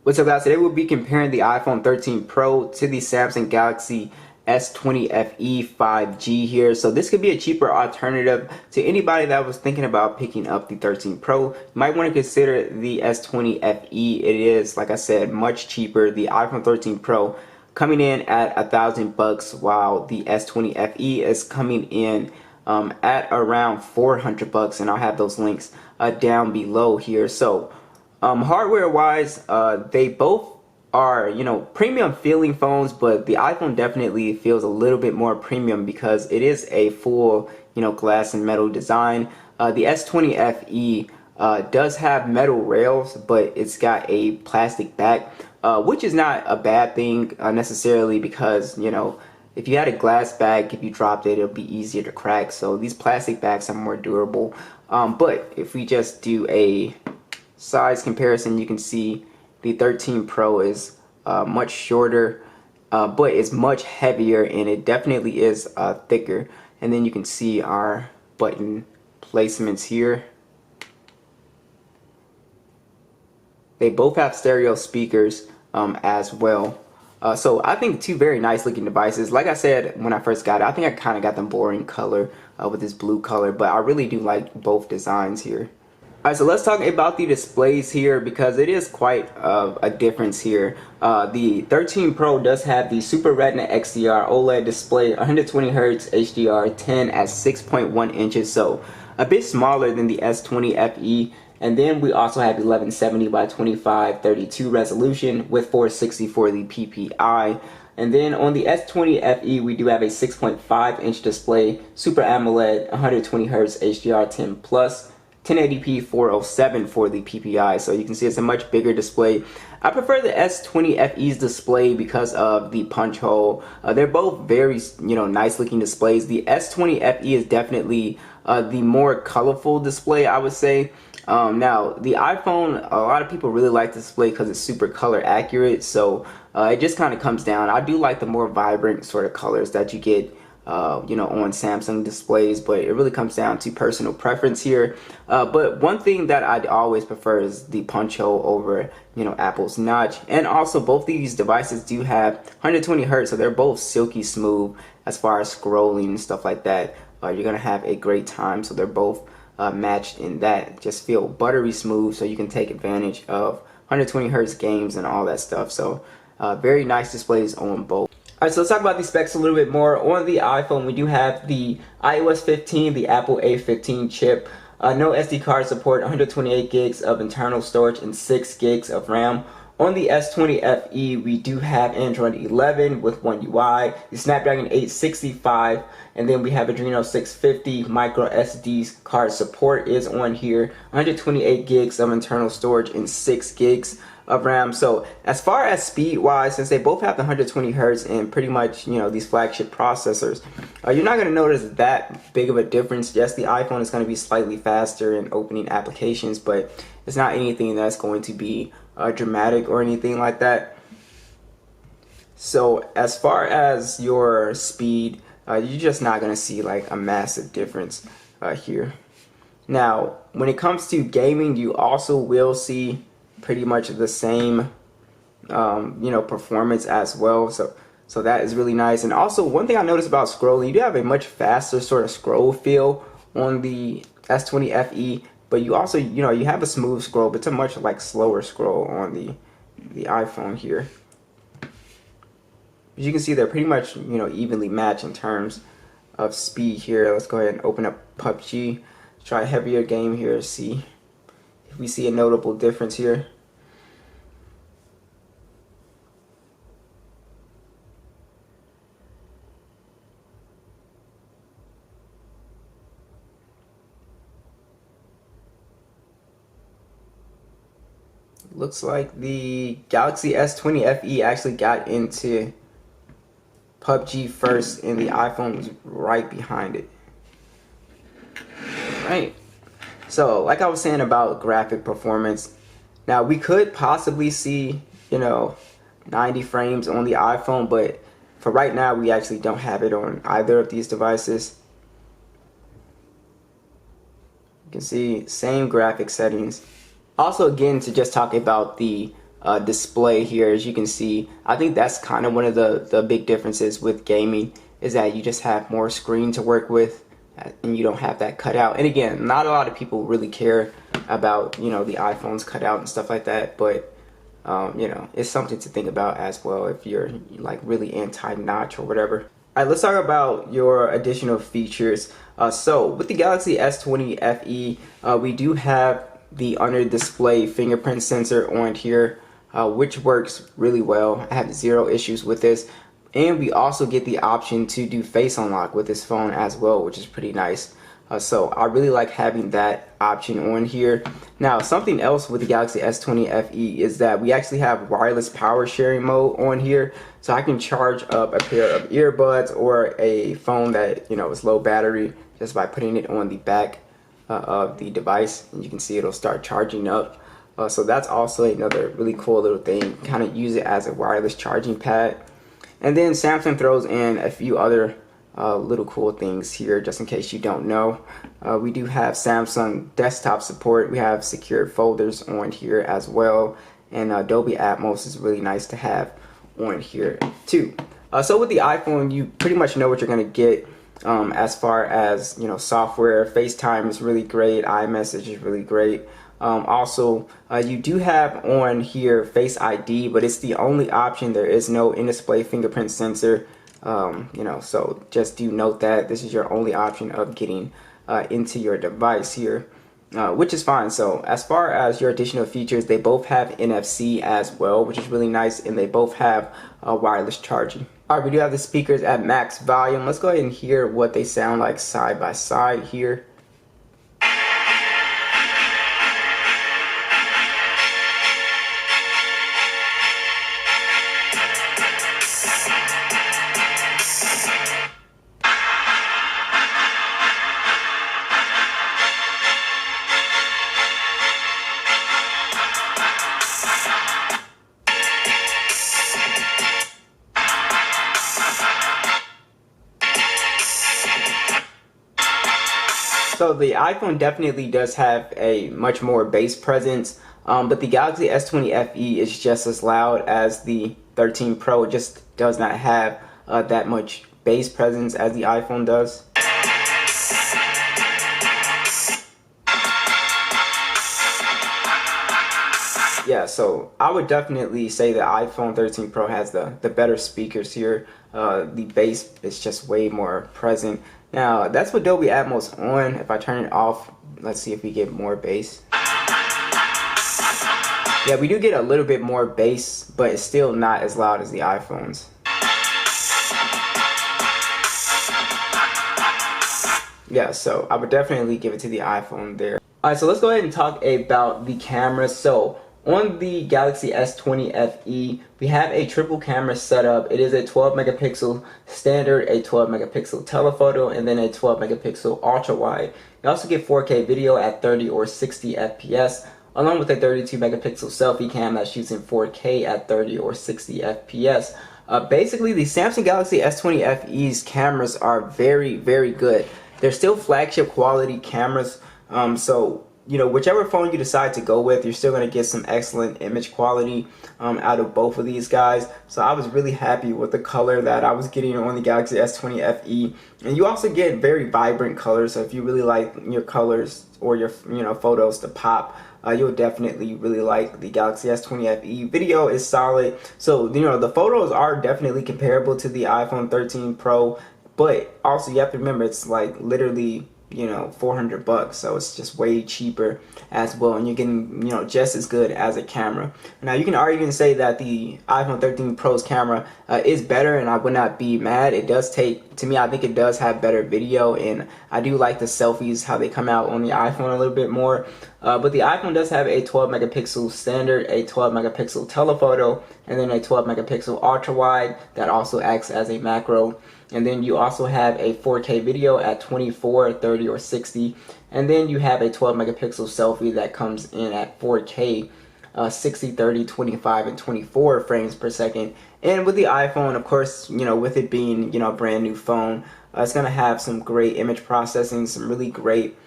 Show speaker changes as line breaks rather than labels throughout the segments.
What's up, guys? Today we'll be comparing the iPhone 13 Pro to the Samsung Galaxy S20 FE 5G here. So this could be a cheaper alternative to anybody that was thinking about picking up the 13 Pro. You might want to consider the S20 FE. It is, like I said, much cheaper. The iPhone 13 Pro coming in at $1,000, while the S20 FE is coming in at around $400, and I'll have those links down below here. So hardware wise, they both are, premium feeling phones, but the iPhone definitely feels a little bit more premium because it is a full, glass and metal design. The S20 FE does have metal rails, but it's got a plastic back, which is not a bad thing necessarily because, if you had a glass back, if you dropped it, it'll be easier to crack. So these plastic backs are more durable. But if we just do a size comparison, you can see the 13 Pro is much shorter, but it's much heavier, and it definitely is thicker. And then you can see our button placements here. They both have stereo speakers as well. So I think two very nice looking devices. Like I said when I first got it, I think I kind of got the boring color with this blue color, but I really do like both designs here. Alright, so let's talk about the displays here because it is quite a difference here. The 13 Pro does have the Super Retina XDR OLED display, 120Hz HDR10 at 6.1 inches, so a bit smaller than the S20 FE. And then we also have 1170 by 2532 resolution with 460 for the PPI. And then on the S20 FE, we do have a 6.5 inch display, Super AMOLED, 120Hz HDR10 plus, 1080p 407 for the PPI, so you can see it's a much bigger display. I prefer the S20 FE's display because of the punch hole. They're both very, nice looking displays. The S20 FE is definitely the more colorful display, I would say. Now, the iPhone, a lot of people really like the display because it's super color accurate, so it just kind of comes down. I do like the more vibrant sort of colors that you get on Samsung displays, but it really comes down to personal preference here. But one thing that I'd always prefer is the punch hole over, Apple's notch. And also both these devices do have 120 Hz, so they're both silky smooth as far as scrolling and stuff like that. You're gonna have a great time, so they're both matched in that. Just feel buttery smooth, so you can take advantage of 120 Hz games and all that stuff. So very nice displays on both. Alright, so let's talk about the specs a little bit more. On the iPhone, we do have the iOS 15, the Apple A15 chip. No SD card support, 128 gigs of internal storage and 6 gigs of RAM. On the S20 FE, we do have Android 11 with One UI, the Snapdragon 865, and then we have Adreno 650. Micro SD card support is on here, 128 gigs of internal storage and 6 gigs of RAM. So as far as speed wise, since they both have the 120 Hz and pretty much, these flagship processors, you're not going to notice that big of a difference. Yes, the iPhone is going to be slightly faster in opening applications, but it's not anything that's going to be dramatic or anything like that. So as far as your speed, you're just not going to see like a massive difference here. Now, when it comes to gaming, you also will see pretty much the same performance as well, so that is really nice. And also, one thing I noticed about scrolling, you do have a much faster sort of scroll feel on the S20 FE, but you also you have a smooth scroll, but it's a much like slower scroll on the iPhone here. As you can see, they're pretty much evenly matched in terms of speed here. Let's go ahead and open up PUBG, try a heavier game here, see if we see a notable difference here. Looks like the Galaxy S20 FE actually got into PUBG first, and the iPhone was right behind it. Right. So, like I was saying about graphic performance, now we could possibly see, 90 frames on the iPhone, but for right now, we actually don't have it on either of these devices. You can see same graphic settings. Also, again, to just talk about the display here. As you can see, I think that's kind of one of the big differences with gaming, is that you just have more screen to work with, and you don't have that cutout. And again, not a lot of people really care about, you know, the iPhone's cutout and stuff like that, but you know, it's something to think about as well if you're like really anti-notch or whatever. All right, let's talk about your additional features. So with the Galaxy S20 FE, we do have the under display fingerprint sensor on here, which works really well. I have zero issues with this. And we also get the option to do face unlock with this phone as well, which is pretty nice. So I really like having that option on here. Now, something else with the Galaxy S20 FE is that we actually have wireless power sharing mode on here. So I can charge up a pair of earbuds or a phone that, you know, is low battery just by putting it on the back of the device. And you can see it'll start charging up. So that's also another really cool little thing. Kind of use it as a wireless charging pad. And then Samsung throws in a few other little cool things here, just in case you don't know. We do have Samsung desktop support. We have secured folders on here as well, and Dolby Atmos is really nice to have on here too. So with the iPhone, you pretty much know what you're gonna get as far as, you know, software. FaceTime is really great. iMessage is really great. Also, you do have on here Face ID, but it's the only option. There is no in-display fingerprint sensor. You know, so just do note that this is your only option of getting into your device here, which is fine. So as far as your additional features, they both have NFC as well, which is really nice, and they both have wireless charging. All right, we do have the speakers at max volume. Let's go ahead and hear what they sound like side by side here. So the iPhone definitely does have a much more bass presence, but the Galaxy S20 FE is just as loud as the 13 Pro. It just does not have that much bass presence as the iPhone does. Yeah, so I would definitely say the iPhone 13 Pro has the better speakers here. The bass is just way more present. Now, that's with Dolby Atmos on. If I turn it off, let's see if we get more bass. Yeah, we do get a little bit more bass, but it's still not as loud as the iPhones. Yeah, so I would definitely give it to the iPhone there. Alright, so let's go ahead and talk about the camera. So on the Galaxy S20 FE, we have a triple camera setup. It is a 12 megapixel standard, a 12 megapixel telephoto, and then a 12 megapixel ultra wide. You also get 4K video at 30 or 60 FPS, along with a 32 megapixel selfie cam that shoots in 4K at 30 or 60 FPS. Basically, the Samsung Galaxy S20 FE's cameras are very, very good. They're still flagship quality cameras, so you know, whichever phone you decide to go with, you're still going to get some excellent image quality out of both of these guys. So I was really happy with the color that I was getting on the Galaxy S20 FE. And you also get very vibrant colors. So if you really like your colors or your, you know, photos to pop, you'll definitely really like the Galaxy S20 FE. Video is solid. So, you know, the photos are definitely comparable to the iPhone 13 Pro. But also you have to remember, it's like literally, you know, $400, so it's just way cheaper as well, and you're getting, you know, just as good as a camera. Now you can argue and say that the iPhone 13 Pro's camera is better, and I would not be mad. It does take, to me, I think it does have better video, and I do like the selfies, how they come out on the iPhone a little bit more. But the iPhone does have a 12 megapixel standard, a 12 megapixel telephoto, and then a 12 megapixel ultra wide that also acts as a macro. And then you also have a 4K video at 24, 30, or 60. And then you have a 12 megapixel selfie that comes in at 4K, 60, 30, 25, and 24 frames per second. And with the iPhone, of course, you know, with it being, you know, a brand new phone, it's going to have some great image processing, some really great,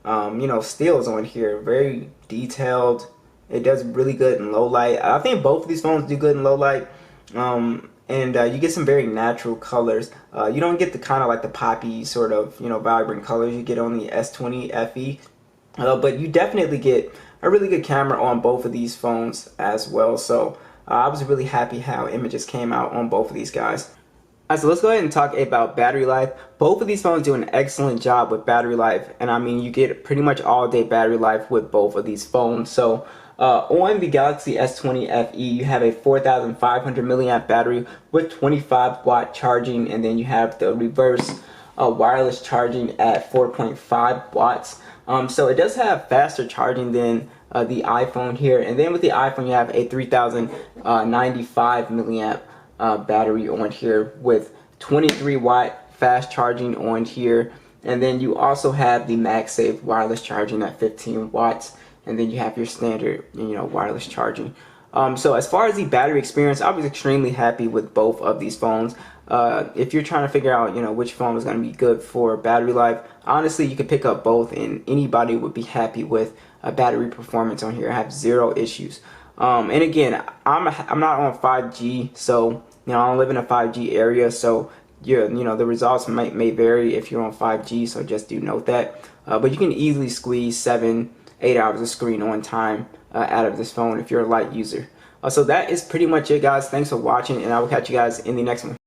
you know, stills on here. Very detailed, It does really good in low light. I think both of these phones do good in low light. And you get some very natural colors. You don't get the kind of like the poppy sort of, vibrant colors you get on the S20 FE. But you definitely get a really good camera on both of these phones as well. So I was really happy how images came out on both of these guys. Alright, so let's go ahead and talk about battery life. Both of these phones do an excellent job with battery life, and I mean you get pretty much all day battery life with both of these phones. So on the Galaxy S20 FE, you have a 4,500 milliamp battery with 25 watt charging, and then you have the reverse wireless charging at 4.5 watts. So it does have faster charging than the iPhone here, and then with the iPhone you have a 3,095 milliamp battery on here with 23 watt fast charging on here, and then you also have the MagSafe wireless charging at 15 watts, and then you have your standard wireless charging. So as far as the battery experience, I was extremely happy with both of these phones. If you're trying to figure out which phone is going to be good for battery life, honestly you could pick up both and anybody would be happy with battery performance on here. I have zero issues. And again, I'm not on 5G, so I don't live in a 5G area, so the results may vary if you're on 5G, so just do note that. But you can easily squeeze 7-8 hours of screen on time out of this phone if you're a light user. So that is pretty much it, guys. Thanks for watching, and I will catch you guys in the next one.